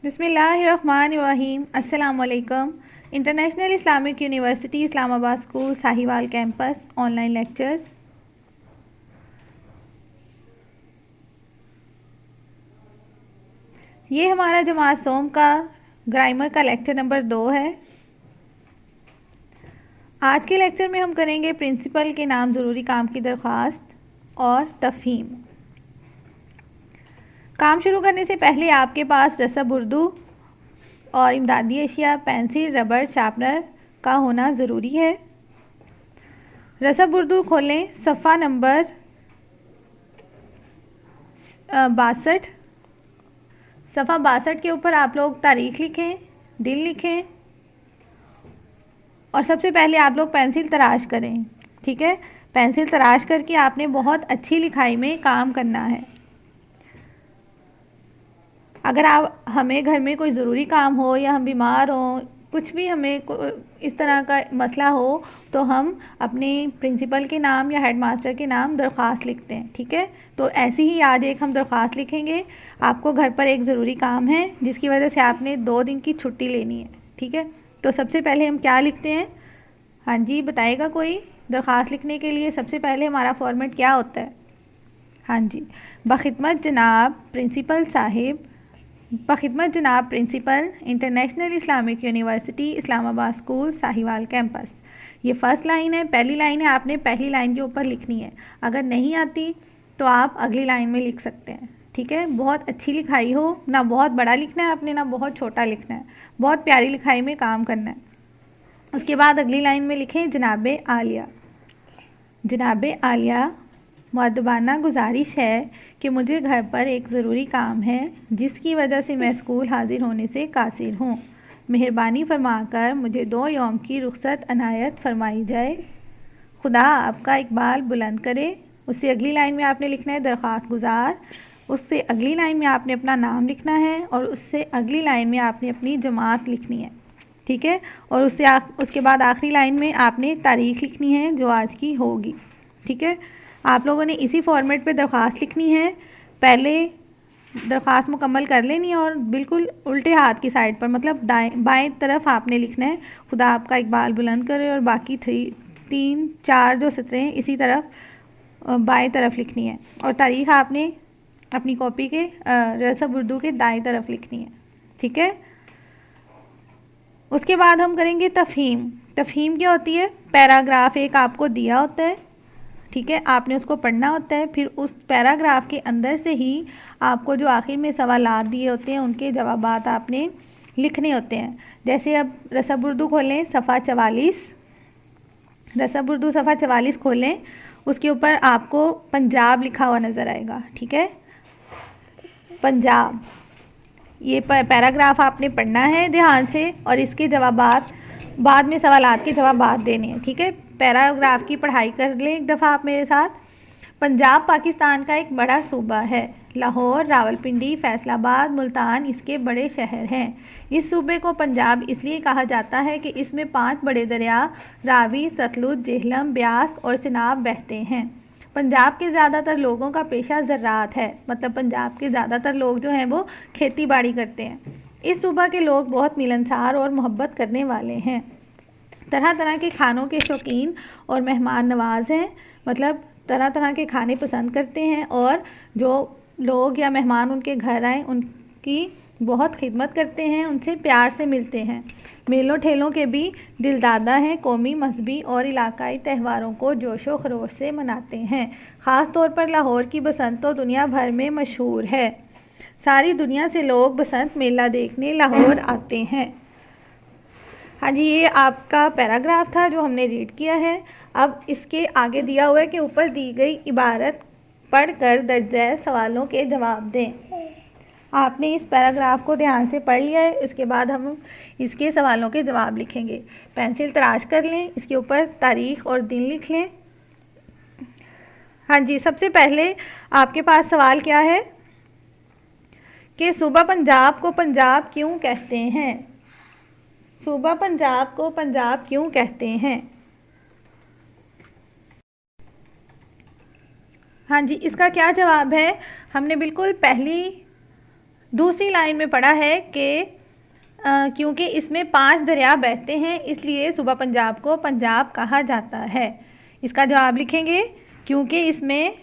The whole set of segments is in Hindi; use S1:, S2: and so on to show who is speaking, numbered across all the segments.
S1: बिस्मिल्लाहिर्रहमानिर्रहीम। अस्सलाम वालेकुम। International Islamic university Islamabad school Sahiwal campus online lectures. ये हमारा जमात सोम का ग्रामर का लेक्चर नंबर 2 है। आज के लेक्चर में हम करेंगे प्रिंसिपल के नाम ज़रूरी काम की दरख्वास्त और तफ़हीम। काम शुरू करने से पहले आपके पास रसब उर्दू और इमदादी अशिया पेंसिल, रबड़, शार्पनर का होना ज़रूरी है। रसब उर्दू खोलें, सफ़ा नंबर 62। सफ़ा 62 के ऊपर आप लोग तारीख़ लिखें, दिन लिखें और सबसे पहले आप लोग पेंसिल तराश करें। ठीक है, पेंसिल तराश करके आपने बहुत अच्छी लिखाई में काम करना है। अगर आप हमें घर में कोई ज़रूरी काम हो या हम बीमार हों, कुछ भी हमें इस तरह का मसला हो, तो हम अपने प्रिंसिपल के नाम या हेडमास्टर के नाम दरख्वास्त लिखते हैं। ठीक है, तो ऐसी ही आज एक हम दरख्वास्त लिखेंगे। आपको घर पर एक ज़रूरी काम है जिसकी वजह से आपने 2 दिन की छुट्टी लेनी है। ठीक है, तो सबसे पहले हम क्या लिखते हैं? हाँ जी, बताएगा कोई? दरख्वास्त लिखने के लिए सबसे पहले हमारा फॉर्मेट क्या होता है? हाँ जी, बखिदमत जनाब प्रिंसिपल साहिब, बखिदमत जनाब principal, international Islamic university Islamabad school Sahiwal campus. ये फर्स्ट लाइन है, पहली लाइन है। आपने पहली लाइन के ऊपर लिखनी है। अगर नहीं आती तो आप अगली लाइन में लिख सकते हैं। ठीक है, बहुत अच्छी लिखाई हो, ना बहुत बड़ा लिखना है आपने, ना बहुत छोटा लिखना है, बहुत प्यारी लिखाई में काम करना है। उसके बाद अगली लाइन में लिखें जनाब आलिया। जनाब आलिया, मुअद्दबाना गुजारिश है कि मुझे घर पर एक ज़रूरी काम है जिसकी वजह से मैं स्कूल हाज़िर होने से कासिर हूँ। मेहरबानी फरमाकर मुझे 2 यौम की रुख्सत अनायत फरमाई जाए। खुदा आपका इकबाल बुलंद करे। उससे अगली लाइन में आपने लिखना है दरख्वास्त गुजार। उससे अगली लाइन में आपने अपना नाम लिखना है और उससे अगली लाइन में आपने अपनी जमात लिखनी है। ठीक है, और उसके बाद आखिरी लाइन में आपने तारीख़ लिखनी है जो आज की होगी। ठीक है, आप लोगों ने इसी फॉर्मेट पे दरख्वास्त लिखनी है। पहले दरख्वास्त मुकम्मल कर लेनी और बिल्कुल उल्टे हाथ की साइड पर, मतलब बाएं तरफ आपने लिखना है खुदा आपका इकबाल बुलंद करे, और बाकी 3 4 जो सतरें हैं इसी तरफ बाएं तरफ लिखनी है। और तारीख़ आपने अपनी कॉपी के रसब उर्दू के दाएं तरफ लिखनी है। ठीक है, उसके बाद हम करेंगे तफ़हीम। तफ़हीम क्या होती है? पैराग्राफ एक आपको दिया होता है। ठीक है, आपने उसको पढ़ना होता है। फिर उस पैराग्राफ के अंदर से ही आपको जो आखिर में सवालात दिए होते हैं उनके जवाबात आपने लिखने होते हैं। जैसे अब रसब उर्दू खोलें, सफ़ा 44। रसब उर्दू सफ़ा 44 खोलें, उसके ऊपर आपको पंजाब लिखा हुआ नज़र आएगा। ठीक है, पंजाब, ये पैराग्राफ आपने पढ़ना है ध्यान से और इसके जवाबात बाद में सवालात के जवाबात देने हैं। ठीक है, पैराग्राफ की पढ़ाई कर लें एक दफ़ा आप मेरे साथ। पंजाब पाकिस्तान का एक बड़ा सूबा है। लाहौर, रावलपिंडी, फैसलाबाद, मुल्तान इसके बड़े शहर हैं। इस सूबे को पंजाब इसलिए कहा जाता है कि इसमें 5 बड़े दरिया रावी, सतलुज, जेहलम, ब्यास और चिनाब बहते हैं। पंजाब के ज़्यादातर लोगों का पेशा ज़राअत है, मतलब पंजाब के ज़्यादातर लोग जो हैं वो खेती बाड़ी करते हैं। इस सूबा के लोग बहुत मिलनसार और मोहब्बत करने वाले हैं। तरह तरह के खानों के शौकीन और मेहमान नवाज हैं, मतलब तरह तरह के खाने पसंद करते हैं और जो लोग या मेहमान उनके घर आए उनकी बहुत खिदमत करते हैं, उनसे प्यार से मिलते हैं। मेलों ठेलों के भी दिलदादा हैं। कौमी, मजहबी और इलाकाई त्योहारों को जोशो खरोश से मनाते हैं। ख़ास तौर पर लाहौर की बसंत तो दुनिया भर में मशहूर है। सारी दुनिया से लोग बसंत मेला देखने लाहौर आते हैं। हाँ जी, ये आपका पैराग्राफ था जो हमने रीड किया है। अब इसके आगे दिया हुआ है कि ऊपर दी गई इबारत पढ़कर दर्ज झैल सवालों के जवाब दें। आपने इस पैराग्राफ को ध्यान से पढ़ लिया है। इसके बाद हम इसके सवालों के जवाब लिखेंगे। पेंसिल तराश कर लें, इसके ऊपर तारीख़ और दिन लिख लें। हाँ जी, सबसे पहले आपके पास सवाल क्या है कि सूबा पंजाब को पंजाब क्यों कहते हैं? सूबा पंजाब को पंजाब क्यों कहते हैं? हाँ जी, इसका क्या जवाब है? हमने बिल्कुल पहली दूसरी लाइन में पढ़ा है कि क्योंकि इसमें 5 दरिया बहते हैं इसलिए सूबा पंजाब को पंजाब कहा जाता है। इसका जवाब लिखेंगे, क्योंकि इसमें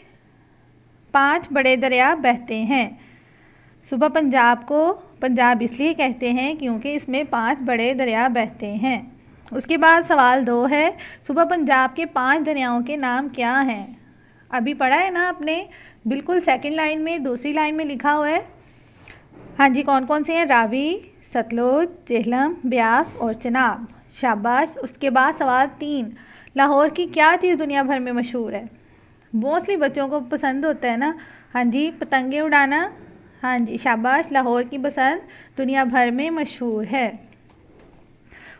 S1: 5 बड़े दरिया बहते हैं। सूबा पंजाब को पंजाब इसलिए कहते हैं क्योंकि इसमें 5 बड़े दरिया बहते हैं। उसके बाद सवाल 2 है, सूबा पंजाब के 5 दरियाओं के नाम क्या हैं? अभी पढ़ा है ना आपने, बिल्कुल सेकंड लाइन में, दूसरी लाइन में लिखा हुआ है। हाँ जी, कौन कौन से हैं? रावी, सतलुज, जेहलम, ब्यास और चनाब। शाबाश। उसके बाद सवाल 3, लाहौर की क्या चीज़ दुनिया भर में मशहूर है? मोस्टली बच्चों को पसंद होता है ना। हाँ जी, पतंगे उड़ाना। हाँ जी, शाबाश। लाहौर की बसंत दुनिया भर में मशहूर है।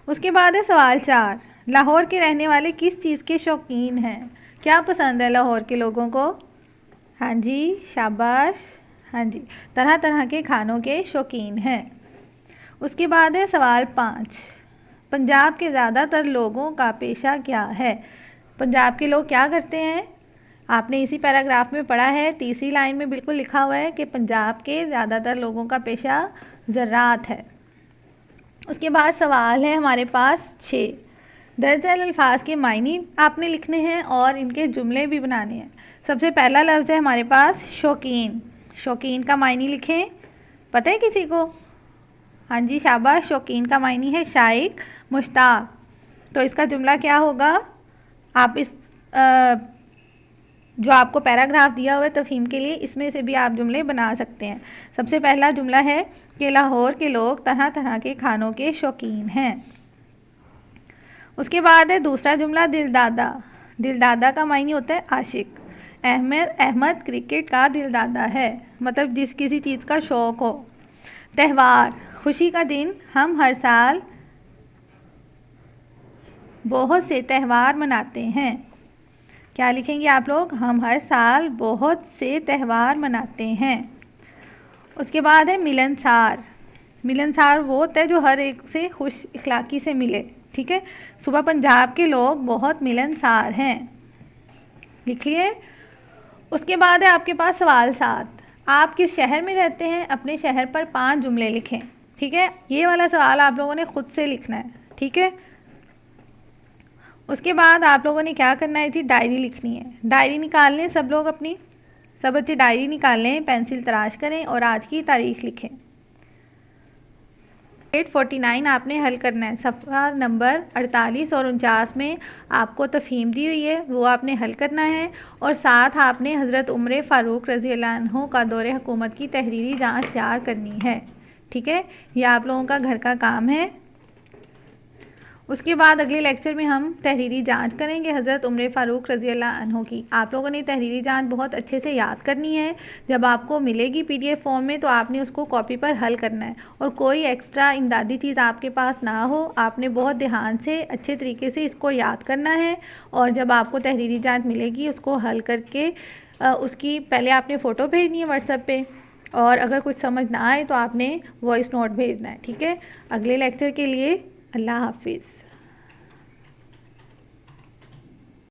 S1: उसके बाद है सवाल 4, लाहौर के रहने वाले किस चीज़ के शौकीन हैं? क्या पसंद है लाहौर के लोगों को? हाँ जी, शाबाश। हाँ जी, तरह तरह के खानों के शौकीन हैं। उसके बाद है सवाल 5, पंजाब के ज़्यादातर लोगों का पेशा क्या है? पंजाब के लोग क्या करते हैं? आपने इसी पैराग्राफ में पढ़ा है, तीसरी लाइन में बिल्कुल लिखा हुआ है कि पंजाब के ज़्यादातर लोगों का पेशा ज़राअत है। उसके बाद सवाल है हमारे पास 6, दर्ज झैल अल्फाज के मायने आपने लिखने हैं और इनके जुमले भी बनाने हैं। सबसे पहला लफ्ज़ है हमारे पास शौकीन। शौकीन का मायने लिखें, पता है किसी को? हाँ जी, शाबाश। शौकीन का मायने है शाइक, मुश्ताक। तो इसका जुमला क्या होगा? आप इस जो आपको पैराग्राफ दिया हुआ है तफहीम के लिए, इसमें से भी आप जुमले बना सकते हैं। सबसे पहला जुमला है कि लाहौर के लोग तरह तरह के खानों के शौकीन हैं। उसके बाद है दूसरा जुमला दिलदादा। दिलदादा का मायने होता है आशिक। अहमद क्रिकेट का दिलदादा है, मतलब जिस किसी चीज़ का शौक़ हो। त्यौहार, खुशी का दिन। हम हर साल बहुत से त्यौहार मनाते हैं। क्या लिखेंगे आप लोग? हम हर साल बहुत से त्यौहार मनाते हैं। उसके बाद है मिलनसार। मिलनसार वो होता है जो हर एक से खुश इखलाकी से मिले। ठीक है, सूबा पंजाब के लोग बहुत मिलनसार हैं, लिख लिए। उसके बाद है आपके पास सवाल 7, आप किस शहर में रहते हैं? अपने शहर पर 5 जुमले लिखें। ठीक है, ये वाला सवाल आप लोगों ने खुद से लिखना है। ठीक है, उसके बाद आप लोगों ने क्या करना है जी? डायरी लिखनी है। डायरी निकाल लें सब लोग अपनी, सब बच्चे डायरी निकाल लें, पेंसिल तराश करें और आज की तारीख लिखें। 849 आपने हल करना है। सफ़ा नंबर 48 और 49 में आपको तफहीम दी हुई है, वो आपने हल करना है। और साथ आपने हज़रत उमर फ़ारूक रज़ी अल्लाह अन्हु का दौरे हुकूमत की तहरीरी जाँच तैयार करनी है। ठीक है, ये आप लोगों का घर का काम है। उसके बाद अगले लेक्चर में हम तहरीरी जांच करेंगे हज़रत उमर फ़ारूक रज़ी अल्लाह अन्हु की। आप लोगों ने तहरीरी जांच बहुत अच्छे से याद करनी है। जब आपको मिलेगी PDF फॉर्म में तो आपने उसको कॉपी पर हल करना है, और कोई एक्स्ट्रा इमदादी चीज़ आपके पास ना हो। आपने बहुत ध्यान से अच्छे तरीके से इसको याद करना है, और जब आपको तहरीरी जाँच मिलेगी उसको हल करके उसकी पहले आपने फ़ोटो भेजनी है व्हाट्सएप पे, और अगर कुछ समझ ना आए तो आपने वॉइस नोट भेजना है। ठीक है, अगले लेक्चर के लिए अल्लाह हाफिज़।